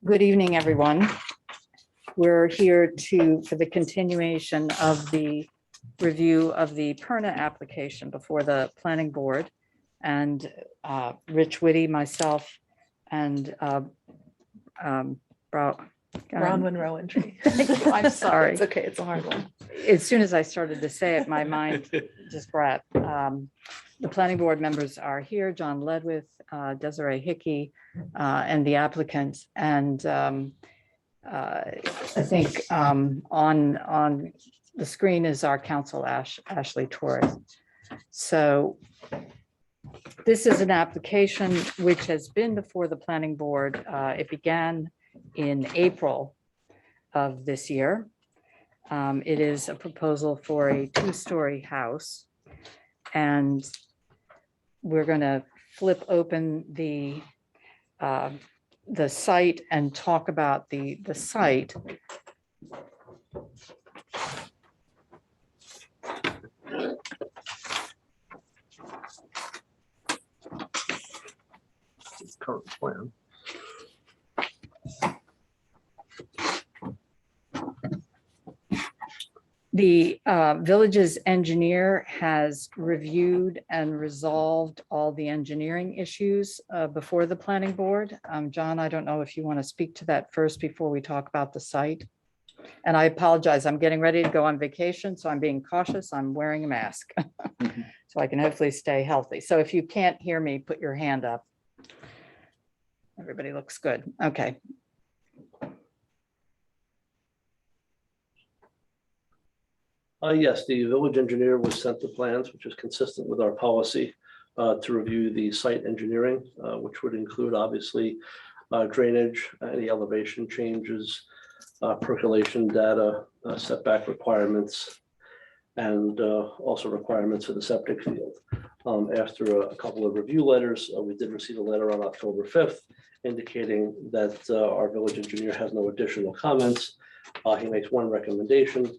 Good evening, everyone. We're here for the continuation of the review of the Perna application before the planning board. And Rich Whitty, myself, and Ron Monroe entry. I'm sorry. It's okay, it's a hard one. As soon as I started to say it, my mind just brought. The planning board members are here, John Ledwith, Desiree Hickey, and the applicants. And I think on the screen is our counsel, Ashley Torres. So this is an application which has been before the planning board. It began in April of this year. It is a proposal for a two-story house. And we're going to flip open the site and talk about the site. Current plan. The village's engineer has reviewed and resolved all the engineering issues before the planning board. John, I don't know if you want to speak to that first before we talk about the site. And I apologize, I'm getting ready to go on vacation, so I'm being cautious. I'm wearing a mask so I can hopefully stay healthy. So if you can't hear me, put your hand up. Everybody looks good. Okay. Yes, the village engineer was sent the plans, which is consistent with our policy to review the site engineering, which would include obviously drainage, any elevation changes, percolation data, setback requirements, and also requirements for the septic field. After a couple of review letters, we did receive a letter on October 5th indicating that our village engineer has no additional comments. He makes one recommendation,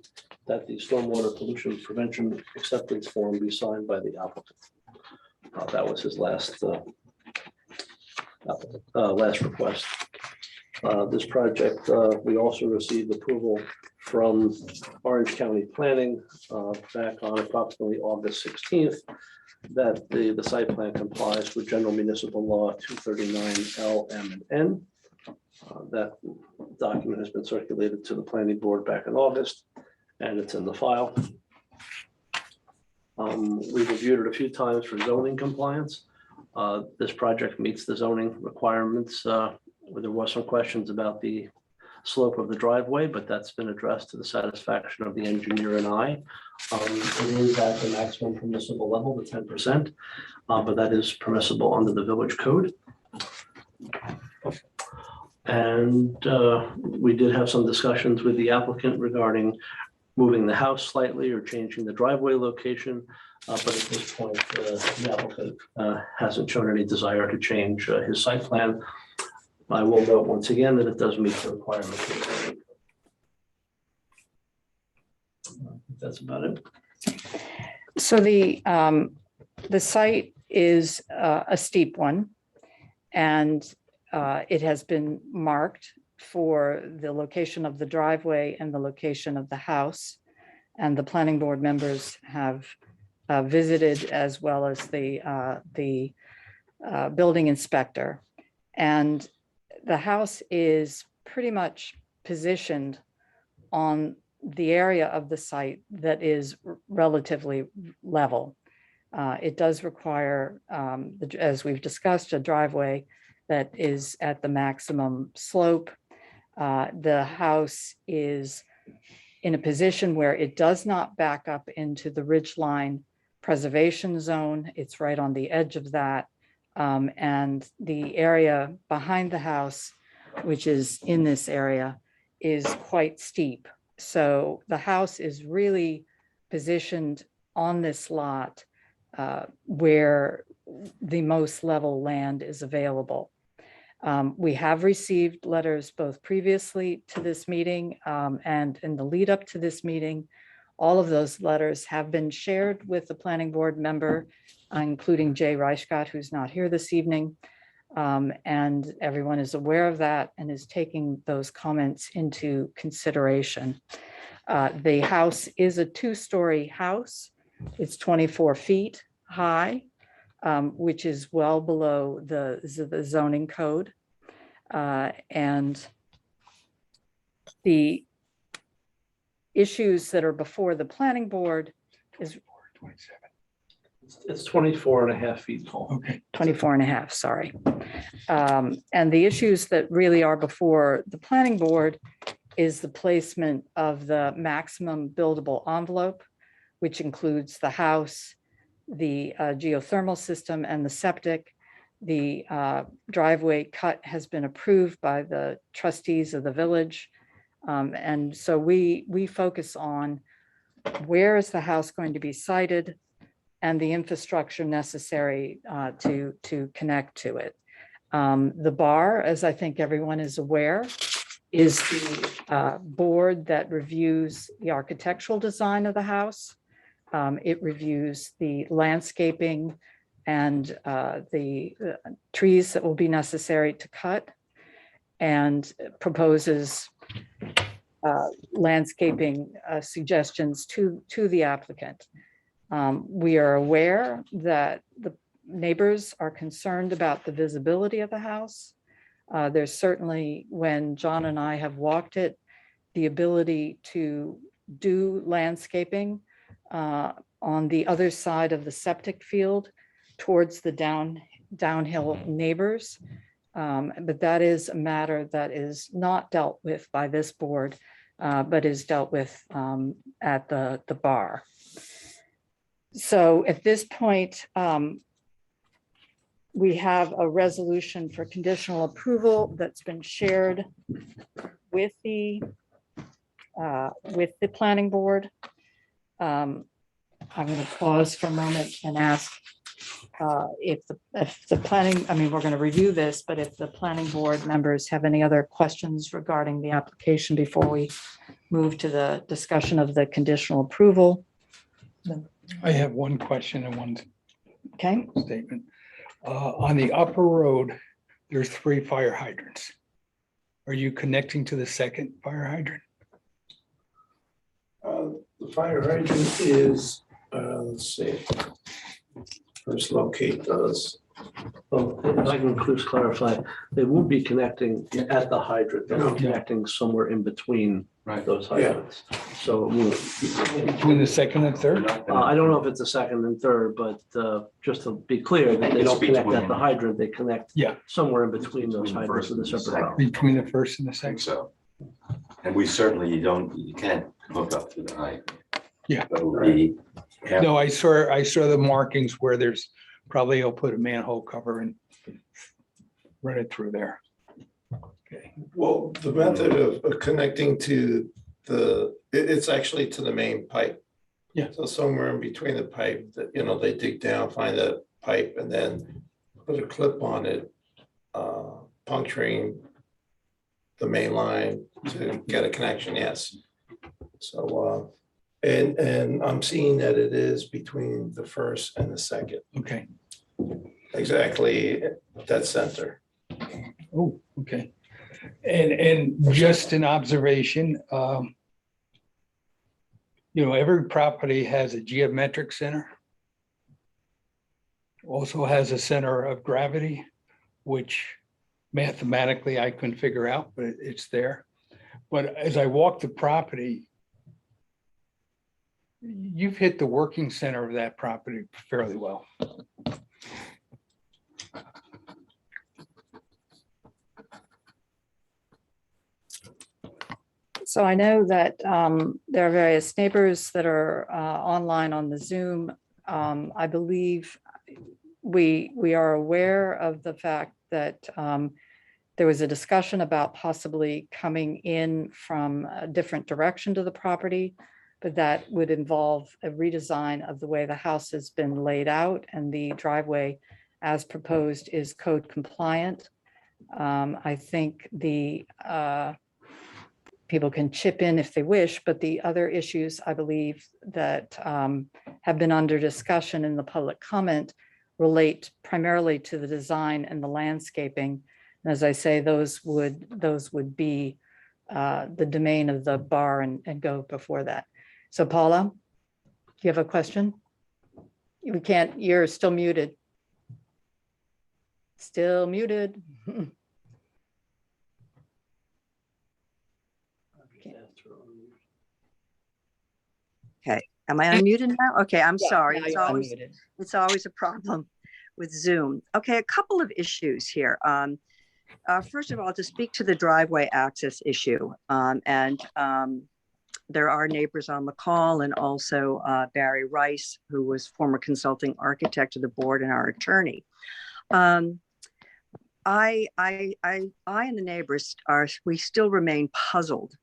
that the stormwater pollution prevention acceptance form be signed by the applicant. That was his last request. This project, we also received approval from Orange County Planning back on approximately August 16th, that the site plan complies with General Municipal Law 239 L, M, and N. That document has been circulated to the planning board back in August, and it's in the file. We've reviewed it a few times for zoning compliance. This project meets the zoning requirements. There was some questions about the slope of the driveway, but that's been addressed to the satisfaction of the engineer and I. It is at the maximum permissible level, the 10%, but that is permissible under the village code. And we did have some discussions with the applicant regarding moving the house slightly or changing the driveway location. But at this point, the applicant hasn't shown any desire to change his site plan. I will note once again that it does meet the requirements. That's about it. So the site is a steep one, and it has been marked for the location of the driveway and the location of the house. And the planning board members have visited, as well as the building inspector. And the house is pretty much positioned on the area of the site that is relatively level. It does require, as we've discussed, a driveway that is at the maximum slope. The house is in a position where it does not back up into the ridgeline preservation zone. It's right on the edge of that. And the area behind the house, which is in this area, is quite steep. So the house is really positioned on this lot where the most level land is available. We have received letters both previously to this meeting and in the lead up to this meeting. All of those letters have been shared with the planning board member, including Jay Reichgott, who's not here this evening. And everyone is aware of that and is taking those comments into consideration. The house is a two-story house. It's 24 feet high, which is well below the zoning code. And the issues that are before the planning board is It's 24 and a half feet tall. Okay. 24 and a half, sorry. And the issues that really are before the planning board is the placement of the maximum buildable envelope, which includes the house, the geothermal system, and the septic. The driveway cut has been approved by the trustees of the village. And so we focus on where is the house going to be sited and the infrastructure necessary to connect to it. The bar, as I think everyone is aware, is the board that reviews the architectural design of the house. It reviews the landscaping and the trees that will be necessary to cut, and proposes landscaping suggestions to the applicant. We are aware that the neighbors are concerned about the visibility of the house. There's certainly, when John and I have walked it, the ability to do landscaping on the other side of the septic field towards the downhill neighbors. But that is a matter that is not dealt with by this board, but is dealt with at the bar. So at this point, we have a resolution for conditional approval that's been shared with the planning board. I'm going to pause for a moment and ask if the planning, I mean, we're going to review this, but if the planning board members have any other questions regarding the application before we move to the discussion of the conditional approval. I have one question and one Okay, statement. On the upper road, there's 3 fire hydrants. Are you connecting to the second fire hydrant? The fire hydrant is, let's see. First locate those. Well, if I can please clarify, they won't be connecting at the hydrant. They'll be connecting somewhere in between those hydrants. So it won't- Between the second and third? I don't know if it's the second and third, but just to be clear, that they don't connect at the hydrant, they connect Yeah. somewhere in between those Between hydrants first with a and separate route. Between the first and the I think second? so. And we certainly, you can't hook up to the height. Yeah. That would be. No, I saw the markings where there's probably he'll put a manhole cover and run it through there. Okay. Well, the method of connecting to it's actually to the main pipe. Yeah. So somewhere in between the pipe that, they dig down, find the pipe and then put a clip on it, puncturing the main line to get a connection, yes. So, and I'm seeing that it is between the first and the second, Okay. exactly dead center. Oh, okay. And just an observation, every property has a geometric center. Also has a center of gravity, which mathematically I couldn't figure out, but it's there. But as I walk the property, you've hit the working center of that property fairly well. so I know that there are various neighbors that are online on the Zoom. I believe we are aware of the fact that there was a discussion about possibly coming in from a different direction to the property, but that would involve a redesign of the way the house has been laid out, and the driveway as proposed is code compliant. I think the people can chip in if they wish, but the other issues I believe that have been under discussion in the public comment relate primarily to the design and the landscaping. And as I say, those would be the domain of the bar and go before that. So Paula, do you have a question? We can't, you're still muted. Still muted. Am I unmuted now? Okay, I'm Yeah, sorry. now It's you're always, unmuted. it's always a problem with Zoom. Okay, a couple of issues here. First of all, to speak to the driveway access issue, there are neighbors on the call, and also Barry Rice, who was former consulting architect of the board and our attorney. I and the neighbors we still remain puzzled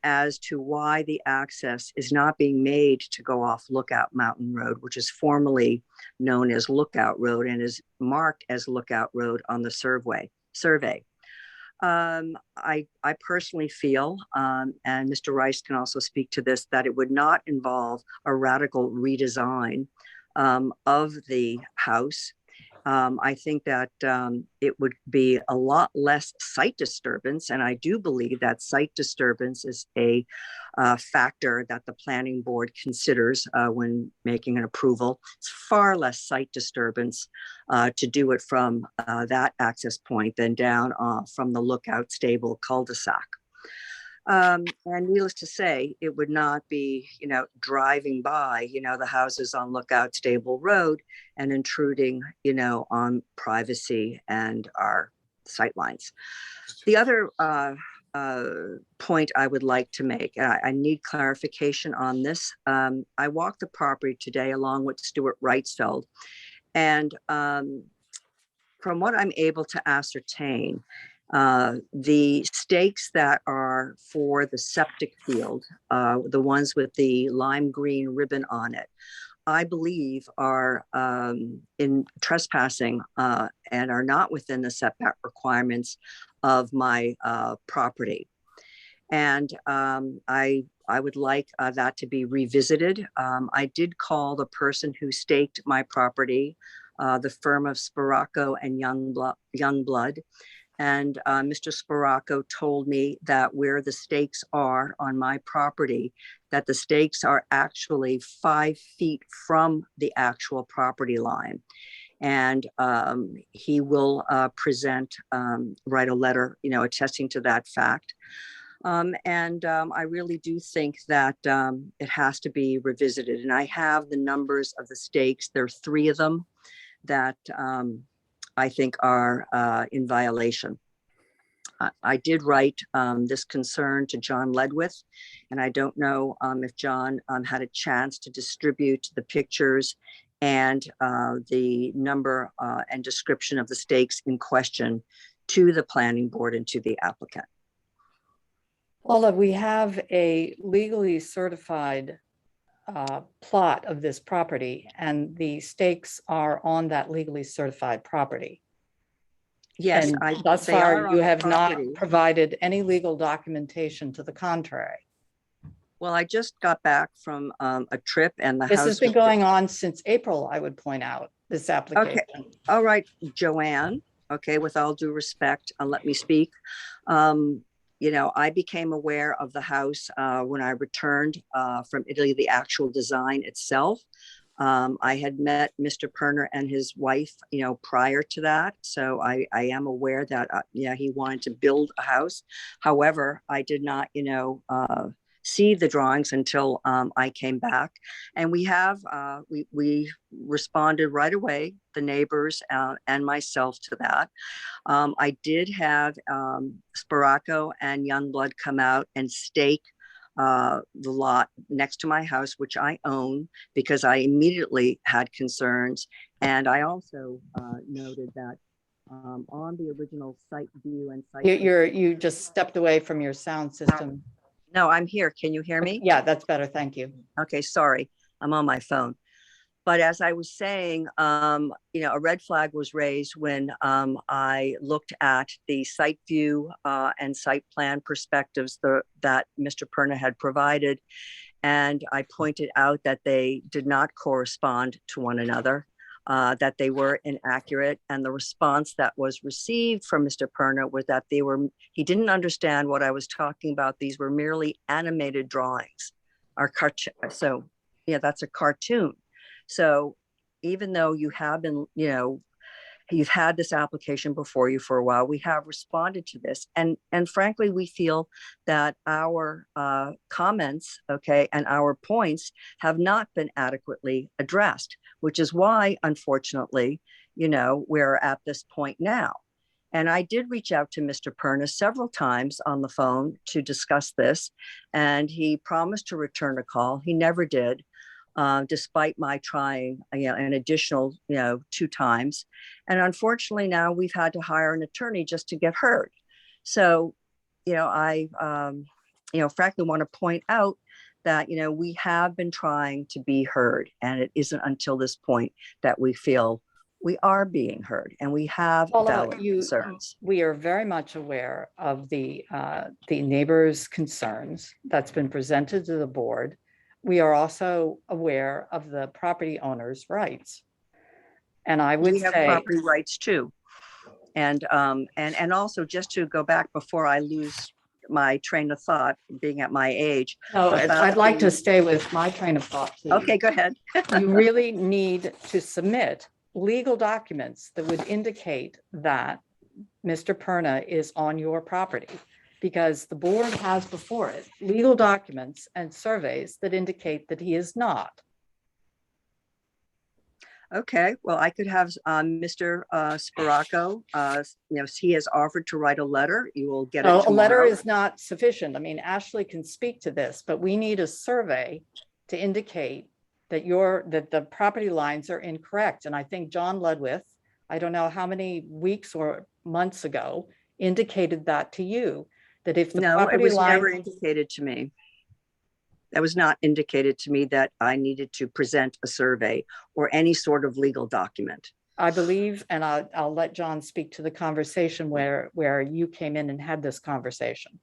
as to why the access is not being made to go off Lookout Mountain Road, which is formerly known as Lookout Road and is marked as Lookout Road on the survey. I personally feel, and Mr. Rice can also speak to this, that it would not involve a radical redesign of the house. I think that it would be a lot less site disturbance, and I do believe that site disturbance is a factor that the planning board considers when making an approval. It's far less site disturbance to do it from that access point than down from the Lookout Stable cul-de-sac. And needless to say, it would not be, driving by, the houses on Lookout Stable Road and intruding, on privacy and our sightlines. The other point I would like to make, I need clarification on this. I walked the property today along with Stuart Wrightsfeld, and from what I'm able to ascertain, the stakes that are for the septic field, the ones with the lime green ribbon on it, I believe are in trespassing and are not within the setback requirements of my property. And I would like that to be revisited. I did call the person who staked my property, the firm of Sparaco and Youngblood. And Mr. Sparaco told me that where the stakes are on my property, that the stakes are actually 5 feet from the actual property line. And he will write a letter, attesting to that fact. I really do think that it has to be revisited. And I have the numbers of the stakes. There are 3 of them that I think are in violation. I did write this concern to John Ledwith, and I don't know if John had a chance to distribute the pictures and the number and description of the stakes in question to the planning board and to the applicant. Paula, we have a legally certified plot of this property, and the stakes are on that legally certified property. Yes, And thus far, you have not property. provided any legal documentation to the contrary. Well, I just got back from a trip, and the This house has been was- going on since April, I would point out, this application. All right, Joanne. Okay, with all due respect, let me speak. I became aware of the house when I returned from Italy, the actual design itself. I had met Mr. Perner and his wife, prior to that. So I am aware that, he wanted to build a house. However, I did not, see the drawings until I came back. And we responded right away, the neighbors and myself, to that. I did have Sparaco and Youngblood come out and stake the lot next to my house, which I own, because I immediately had concerns. And I also noted that on the original site view and site. You just stepped away from your sound system. No, I'm here. Can you hear me? Yeah, that's better. Thank you. Okay, sorry. I'm on my phone. But as I was saying, a red flag was raised when I looked at the site view and site plan perspectives that Mr. Perna had provided. And I pointed out that they did not correspond to one another. that they were inaccurate. And the response that was received from Mr. Perna was that he didn't understand what I was talking about. These were merely animated drawings. So yeah, that's a cartoon. So even though you have been, you've had this application before you for a while, we have responded to this. And frankly, we feel that our comments, okay, and our points have not been adequately addressed, which is why, unfortunately, we're at this point now. And I did reach out to Mr. Perna several times on the phone to discuss this, and he promised to return a call. He never did. Despite my trying, an additional, 2 times. And unfortunately now we've had to hire an attorney just to get heard. So, I, frankly want to point out that, we have been trying to be heard, and it isn't until this point that we feel we are being heard and we have valid concerns. We are very much aware of the neighbors' concerns that's been presented to the board. We are also aware of the property owner's rights. And I would We have say property rights too. And also, just to go back before I lose my train of thought, being at my age. no, I'd like to stay with my train of thought, please. Okay, go ahead. You really need to submit legal documents that would indicate that Mr. Perna is on your property, because the board has before it legal documents and surveys that indicate that he is not. Okay, well, I could have Mr. Sparaco, he has offered to write a letter. You will get it No, a letter tomorrow. is not sufficient. I mean, Ashley can speak to this, but we need a survey to indicate that that the property lines are incorrect. And I think John Ledwith, I don't know how many weeks or months ago, indicated that to you, that if the No, it property was line. never indicated to me. That was not indicated to me that I needed to present a survey or any sort of legal document. I believe, and I'll let John speak to the conversation where you came in and had this conversation.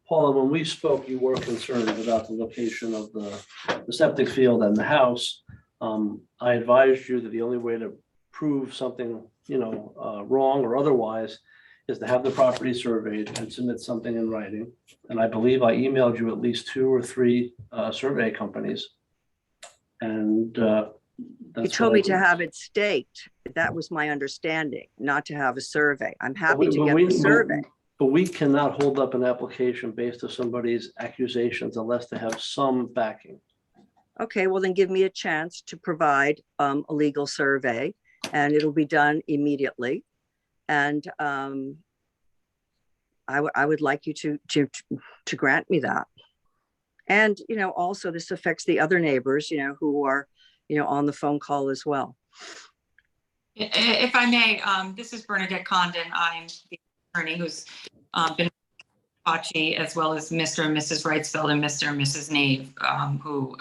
Paula, when we spoke, you were concerned about the location of the septic field and the house. I advised you that the only way to prove something, wrong or otherwise is to have the property surveyed and submit something in writing. And I believe I emailed you at least 2 or 3 survey companies. And You told me to have it staked. That was my understanding, not to have a survey. I'm happy to get the survey. But we cannot hold up an application based on somebody's accusations unless they have some backing. Okay, well then give me a chance to provide a legal survey, and it'll be done immediately. And I would like you to grant me that. And also this affects the other neighbors, who are on the phone call as well. If I may, this is Bernadette Condon. I'm the attorney who's been Pachi, as well as Mr. and Mrs. Wrightsfeld and Mr. and Mrs. Nave, who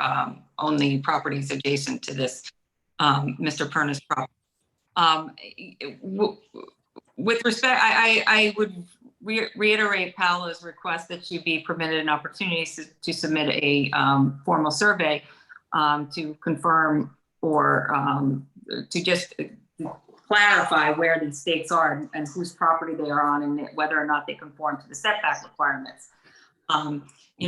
own the properties adjacent to this Mr. Perna's property. With respect, I would reiterate Paola's request that she be permitted an opportunity to submit a formal survey to confirm or to just clarify where the stakes are and whose property they are on and whether or not they conform to the setback requirements. We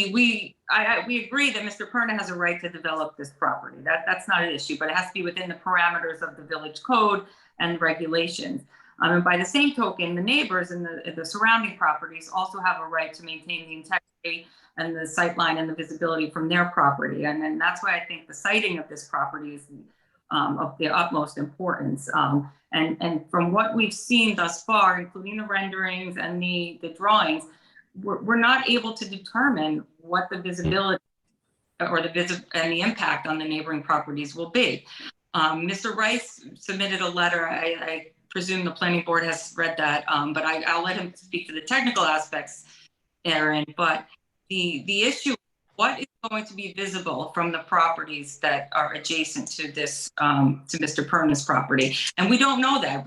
agree that Mr. Perna has a right to develop this property. That's not an issue, but it has to be within the parameters of the village code and regulations. And by the same token, the neighbors and the surrounding properties also have a right to maintain the integrity and the sightline and the visibility from their property. And then that's why I think the siting of this property is of the utmost importance. And from what we've seen thus far, including the renderings and the drawings, we're not able to determine what the visibility or and the impact on the neighboring properties will be. Mr. Rice submitted a letter. I presume the planning board has read that, but I'll let him speak to the technical aspects, Aaron. But the issue what is going to be visible from the properties that are adjacent to this, to Mr. Perna's property? And we don't know that.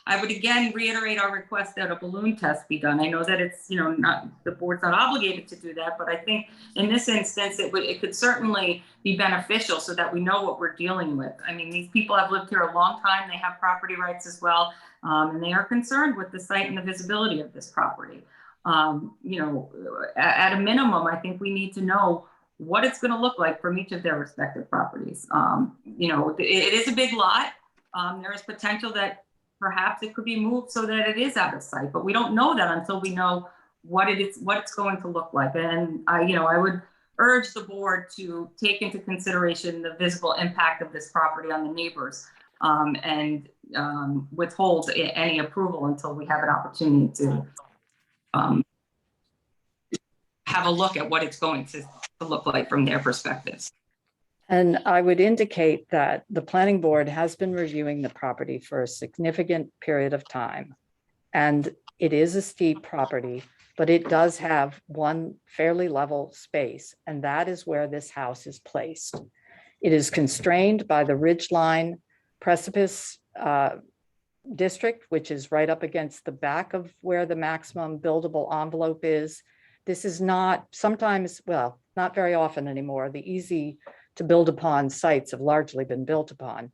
I would again reiterate our request that a balloon test be done. I know that it's, not, the board's not obligated to do that, but I think in this instance, it could certainly be beneficial so that we know what we're dealing with. I mean, these people have lived here a long time. They have property rights as well. And they are concerned with the site and the visibility of this property. At a minimum, I think we need to know what it's going to look like from each of their respective properties. It is a big lot. There is potential that perhaps it could be moved so that it is out of sight, but we don't know that until we know what it's going to look like. And I would urge the board to take into consideration the visible impact of this property on the neighbors, and withhold any approval until we have an opportunity to have a look at what it's going to look like from their perspectives. And I would indicate that the planning board has been reviewing the property for a significant period of time. And it is a steep property, but it does have one fairly level space, and that is where this house is placed. It is constrained by the ridgeline precipice district, which is right up against the back of where the maximum buildable envelope is. This is not sometimes, well, not very often anymore. The easy to build upon sites have largely been built upon.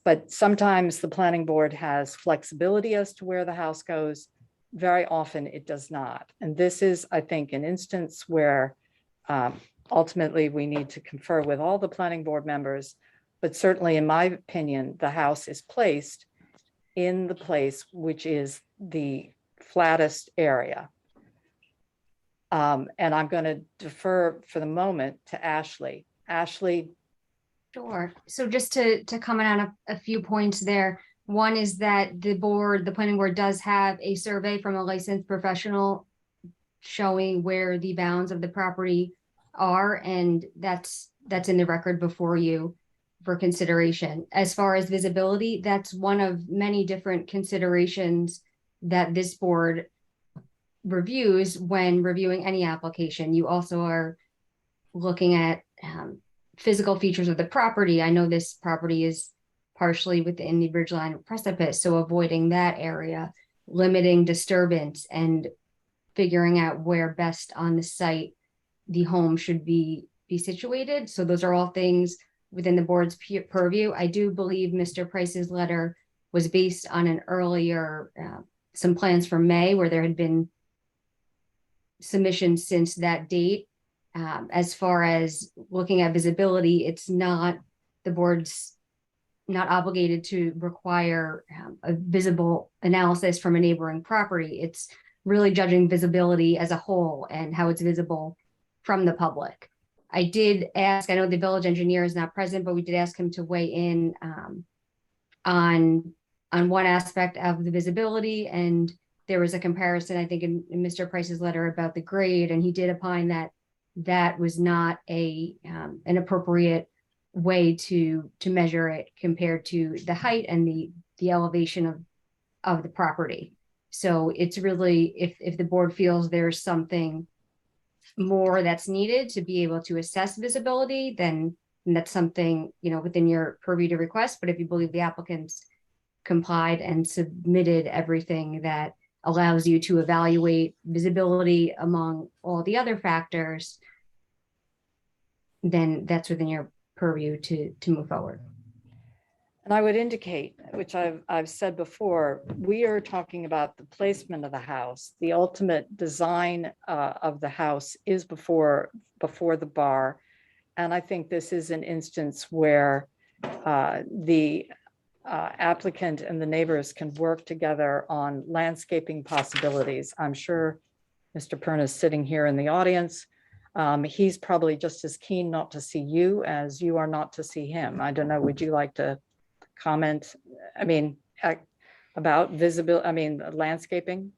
But sometimes the planning board has flexibility as to where the house goes. Very often it does not. And this is, I think, an instance where ultimately we need to confer with all the planning board members. But certainly, in my opinion, the house is placed in the place which is the flattest area. And I'm going to defer for the moment to Ashley. Ashley. Sure. So just to comment on a few points there. One is that the planning board does have a survey from a licensed professional showing where the bounds of the property are, and that's in the record before you for consideration. As far as visibility, that's one of many different considerations that this board reviews when reviewing any application. You also are looking at physical features of the property. I know this property is partially within the ridgeline precipice, so avoiding that area, limiting disturbance, and figuring out where best on the site the home should be situated. So those are all things within the board's purview. I do believe Mr. Price's letter was based on an earlier, some plans from May where there had been submissions since that date. As far as looking at visibility, it's not, the board's not obligated to require a visible analysis from a neighboring property. It's really judging visibility as a whole and how it's visible from the public. I did ask, I know the village engineer is not present, but we did ask him to weigh in on one aspect of the visibility. And there was a comparison, I think, in Mr. Price's letter about the grade, and he did opine that that was not an appropriate way to measure it compared to the height and the elevation of the property. So it's really, if the board feels there's something more that's needed to be able to assess visibility, then that's something, within your purview to request. But if you believe the applicants complied and submitted everything that allows you to evaluate visibility among all the other factors, then that's within your purview to move forward. And I would indicate, which I've said before, we are talking about the placement of the house. The ultimate design of the house is before the bar. And I think this is an instance where the applicant and the neighbors can work together on landscaping possibilities. I'm sure Mr. Perna is sitting here in the audience. He's probably just as keen not to see you as you are not to see him. I don't know, would you like to comment, about landscaping?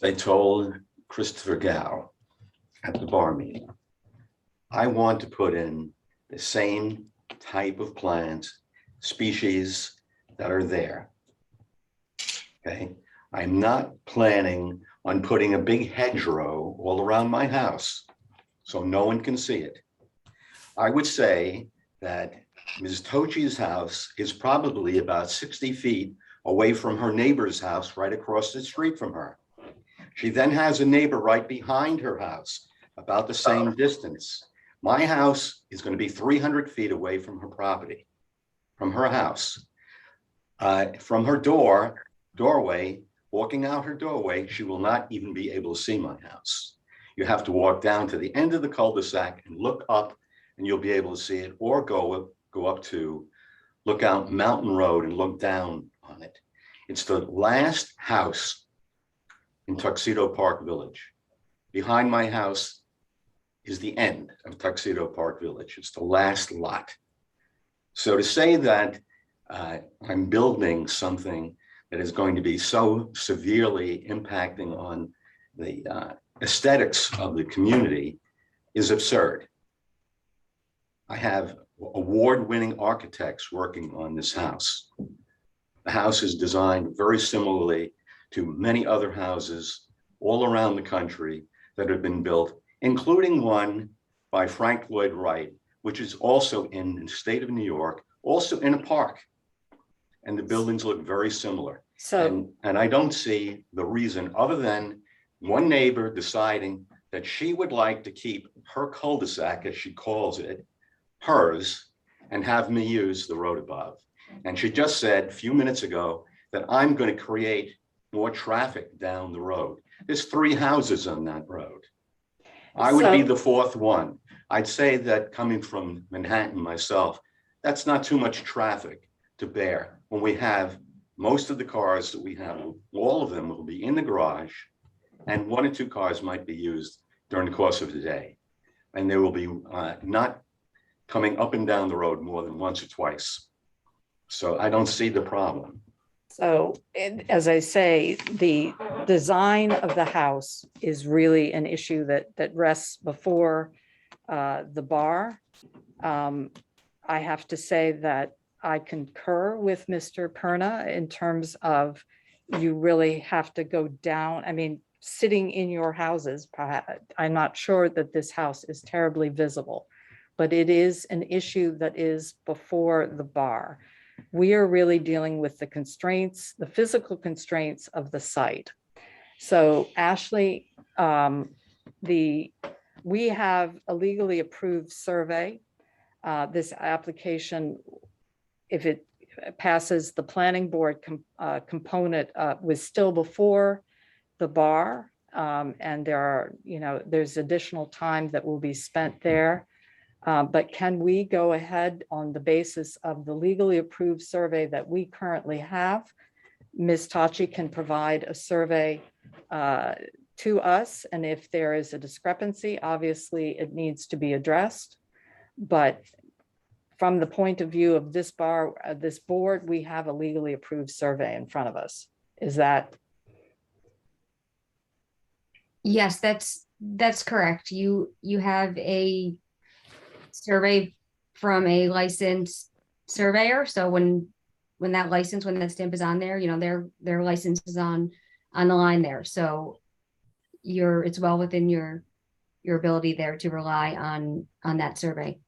I told Christopher Gow at the bar meeting, I want to put in the same type of plants, species that are there. Okay, I'm not planning on putting a big hedgerow all around my house so no one can see it. I would say that Ms. Tochi's house is probably about 60 feet away from her neighbor's house right across the street from her. She then has a neighbor right behind her house, about the same distance. My house is going to be 300 feet away from her property, from her house. From her doorway, walking out her doorway, she will not even be able to see my house. You have to walk down to the end of the cul-de-sac and look up, and you'll be able to see it, or go up to Lookout Mountain Road and look down on it. It's the last house in Tuxedo Park Village. Behind my house is the end of Tuxedo Park Village. It's the last lot. So to say that I'm building something that is going to be so severely impacting on the aesthetics of the community is absurd. I have award-winning architects working on this house. The house is designed very similarly to many other houses all around the country that have been built, including one by Frank Lloyd Wright, which is also in the state of New York, also in a park. And the buildings look very similar. So, And I don't see the reason other than one neighbor deciding that she would like to keep her cul-de-sac, as she calls it, hers, and have me use the road above. And she just said a few minutes ago that I'm going to create more traffic down the road. There's 3 houses on that road. I would be So- the 4th one. I'd say that coming from Manhattan myself, that's not too much traffic to bear when we have most of the cars that we have, all of them will be in the garage, and 1 or 2 cars might be used during the course of the day. And they will be not coming up and down the road more than once or twice. So I don't see the problem. so as I say, the design of the house is really an issue that rests before the bar. I have to say that I concur with Mr. Perna in terms of you really have to go down. I mean, sitting in your houses, perhaps, I'm not sure that this house is terribly visible, but it is an issue that is before the bar. We are really dealing with the constraints, the physical constraints of the site. So Ashley, we have a legally approved survey. This application, if it passes the planning board component, was still before the bar. And there's additional time that will be spent there. But can we go ahead on the basis of the legally approved survey that we currently have? Ms. Tachi can provide a survey to us, and if there is a discrepancy, obviously it needs to be addressed. But from the point of view of this board, we have a legally approved survey in front of us. Is that? Yes, that's correct. You have a survey from a licensed surveyor. So when that stamp is on there, their license is on the line there. So it's well within your ability there to rely on that survey.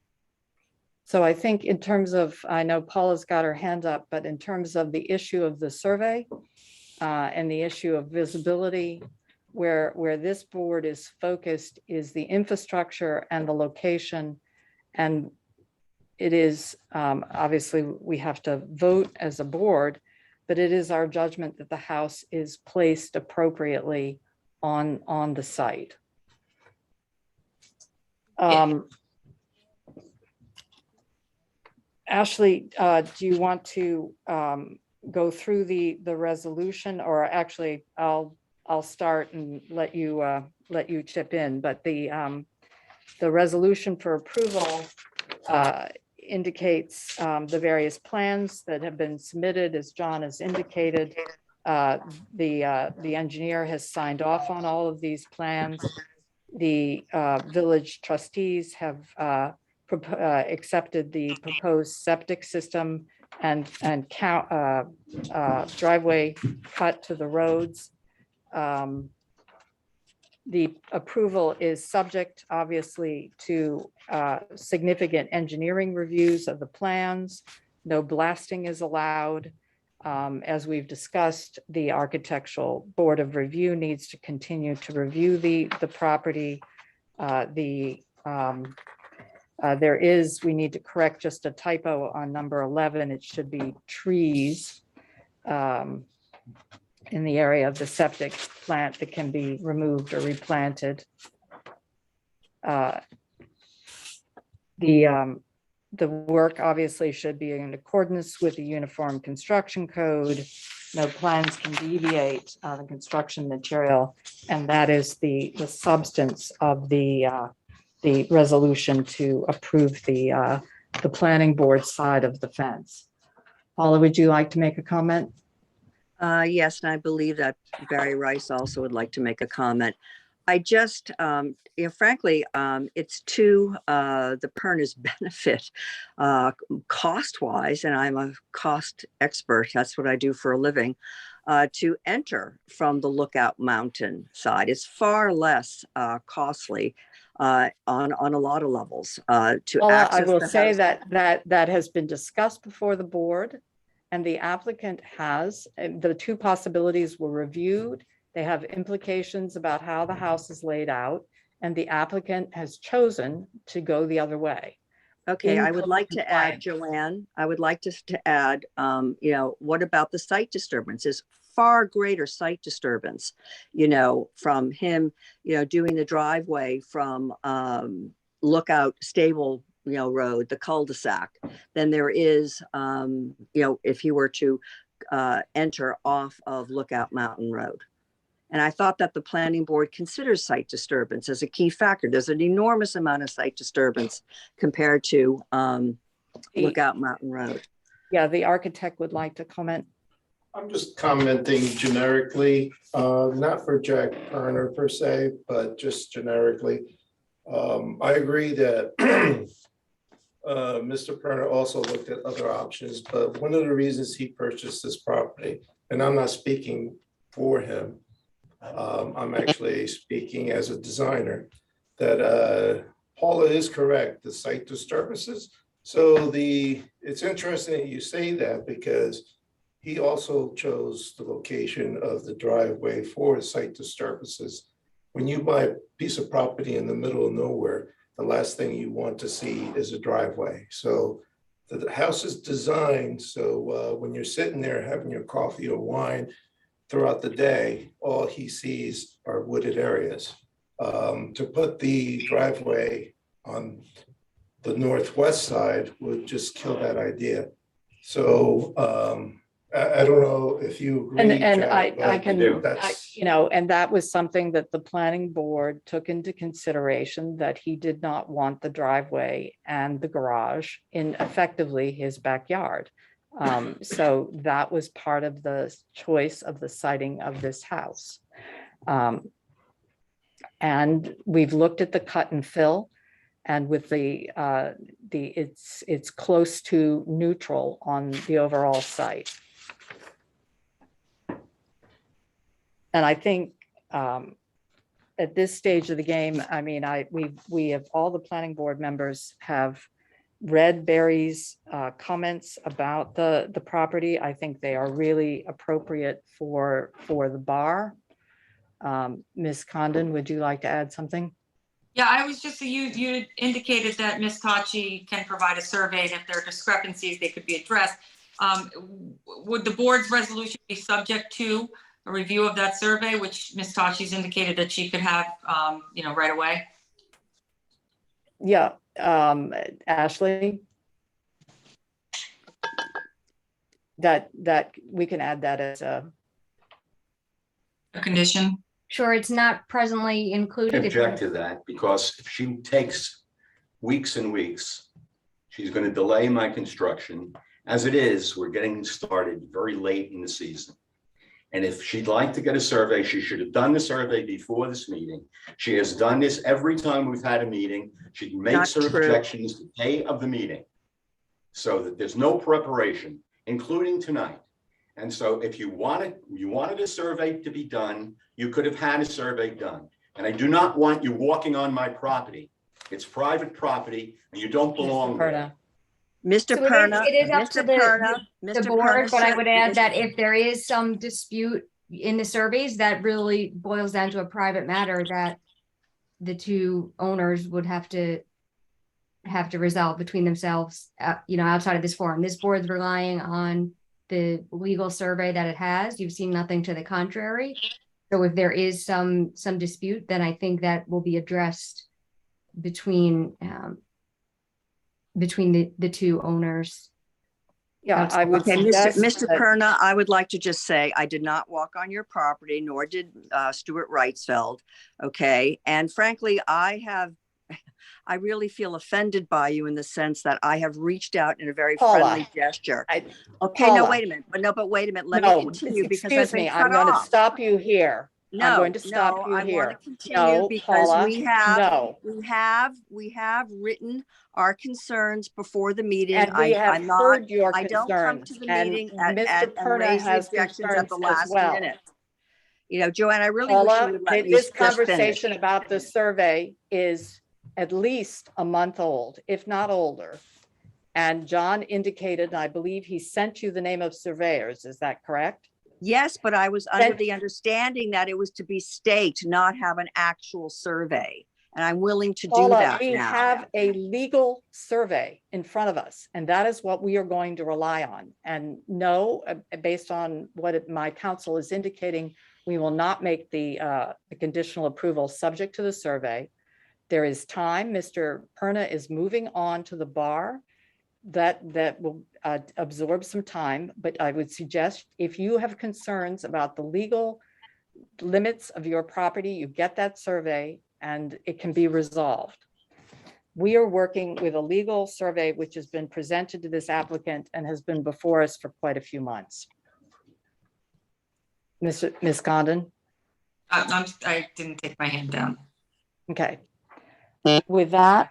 So I think in terms of, I know Paula's got her hand up, but in terms of the issue of the survey and the issue of visibility, where this board is focused is the infrastructure and the location. And it is, obviously, we have to vote as a board, but it is our judgment that the house is placed appropriately on the site. Ashley, do you want to go through the resolution, or actually I'll start and let you chip in, but the resolution for approval indicates the various plans that have been submitted, as John has indicated. The engineer has signed off on all of these plans. The village trustees have accepted the proposed septic system and driveway cut to the roads. The approval is subject, obviously, to significant engineering reviews of the plans. No blasting is allowed. As we've discussed, the Architectural Board of Review needs to continue to review the property. We need to correct just a typo on number 11. It should be trees in the area of the septic plant that can be removed or replanted. The work obviously should be in accordance with the Uniform Construction Code. No plans can deviate the construction material, and that is the substance of the resolution to approve the planning board side of the fence. Paula, would you like to make a comment? Yes, and I believe that Barry Rice also would like to make a comment. I just, frankly, it's to the Perna's benefit, cost-wise, and I'm a cost expert, that's what I do for a living, to enter from the Lookout Mountain side. It's far less costly on a lot of levels to access. I will the say house. that has been discussed before the board, and the applicant has, the two possibilities were reviewed. They have implications about how the house is laid out, and the applicant has chosen to go the other way. Okay, I would code like to add, compliance. Joanne, I would like to add, what about the site disturbances? Far greater site disturbance, from him, doing the driveway from Lookout Stable, Road, the cul-de-sac, than there is, if he were to enter off of Lookout Mountain Road. And I thought that the planning board considers site disturbance as a key factor. There's an enormous amount of site disturbance compared to Lookout Mountain Road. Yeah, the architect would like to comment. I'm just commenting generically, not for Jack Perna per se, but just generically. I agree that Mr. Perna also looked at other options, but one of the reasons he purchased this property, and I'm not speaking for him, I'm actually speaking as a designer, that Paula is correct, the site disturbances. So it's interesting that you say that, because he also chose the location of the driveway for site disturbances. When you buy a piece of property in the middle of nowhere, the last thing you want to see is a driveway. So the house is designed so when you're sitting there having your coffee or wine throughout the day, all he sees are wooded areas. To put the driveway on the northwest side would just kill that idea. So I don't know if you agree. And Jack, I but can, that's- and that was something that the planning board took into consideration, that he did not want the driveway and the garage in effectively his backyard. So that was part of the choice of the siting of this house. And we've looked at the cut and fill, and with it's close to neutral on the overall site. And I think at this stage of the game, I mean, we have, all the planning board members have read Barry's comments about the property. I think they are really appropriate for the bar. Ms. Condon, would you like to add something? Yeah, I was just, you indicated that Ms. Tachi can provide a survey, and if there are discrepancies, they could be addressed. Would the board's resolution be subject to a review of that survey, which Ms. Tachi's indicated that she could have, right away? Yeah, Ashley? That we can add that as a condition? Sure, it's not presently I included. object to that, because if she takes weeks and weeks, she's going to delay my construction. As it is, we're getting started very late in the season. And if she'd like to get a survey, she should have done the survey before this meeting. She has done this every time we've had a meeting. She makes her objections the day of the meeting, so that there's no preparation, including tonight. And so if you wanted a survey to be done, you could have had a survey done. And I do not want you walking on my property. It's private property and you don't belong there. Perna. Mr. So Perna, it is up to Mr. Perna, the Mr. board, Perna but I said- would add that if there is some dispute in the surveys, that really boils down to a private matter that the two owners would have to resolve between themselves, outside of this forum. This board's relying on the legal survey that it has. You've seen nothing to the contrary. So if there is some dispute, then I think that will be addressed between the two owners. Yeah, I would Okay, suggest Mr. that- Perna, I would like to just say, I did not walk on your property, nor did Stuart Reitzfeld, okay? And frankly, I really feel offended by you in the sense that I have reached out in a very Paula, friendly gesture. Okay, no, Paula. wait a minute, but wait a minute, let No, me continue because I've excuse been me, cut I'm going to off. stop you here. I'm No, going to stop no, you I want here. to continue No, because Paula, we have no. written our concerns before the meeting. And we have I'm not, heard your I don't come to concerns, the and meeting Mr. and Perna raise the has objections concerns at the as last well. minute. Joanne, I really wish you Paula, would let me this just finish. conversation about the survey is at least a month old, if not older. And John indicated, and I believe he sent you the name of surveyors, is that correct? Yes, but I was under Then- the understanding that it was to be staked, not have an actual survey. And I'm willing to do Paula, that we now. have a legal survey in front of us, and that is what we are going to rely on. And no, based on what my counsel is indicating, we will not make the conditional approval subject to the survey. There is time. Mr. Perna is moving on to the bar. That will absorb some time, but I would suggest if you have concerns about the legal limits of your property, you get that survey and it can be resolved. We are working with a legal survey which has been presented to this applicant and has been before us for quite a few months. Ms. Condon? I didn't take my hand down. Okay. With that,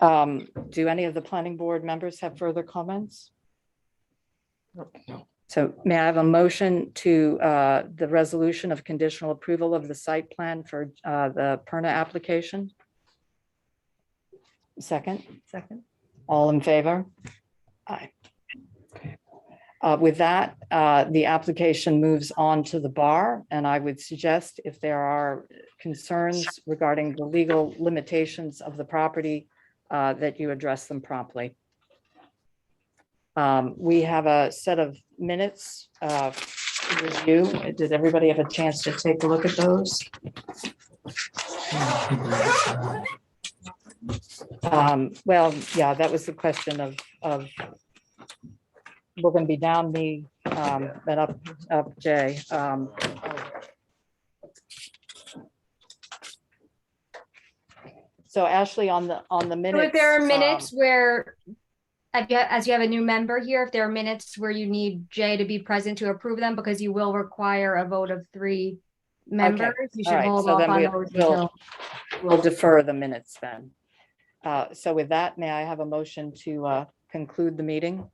do any of the planning board members have further comments? No. So may I have a motion to the resolution of conditional approval of the site plan for the Perna application? Second, all in favor? Aye. With that, the application moves on to the bar, and I would suggest if there are concerns regarding the legal limitations of the property, that you address them promptly. We have a set of minutes to review. Did everybody have a chance to take a look at those? Well, yeah, that was the question of we're going to be down me, then up Jay. So Ashley, on the So minutes. if there are minutes where, as you have a new member here, if there are minutes where you need Jay to be present to approve them, because you will require a vote of 3 members, you all should right, hold so off then on we'll- those we'll- until. We'll defer the minutes then. So with that, may I have a motion to conclude the meeting?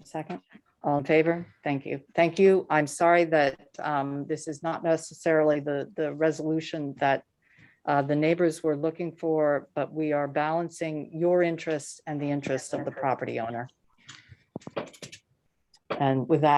Second, all in favor? Thank you. Thank you. I'm sorry that this is not necessarily the resolution that the neighbors were looking for, but we are balancing your interests and the interests of the property owner. And with that,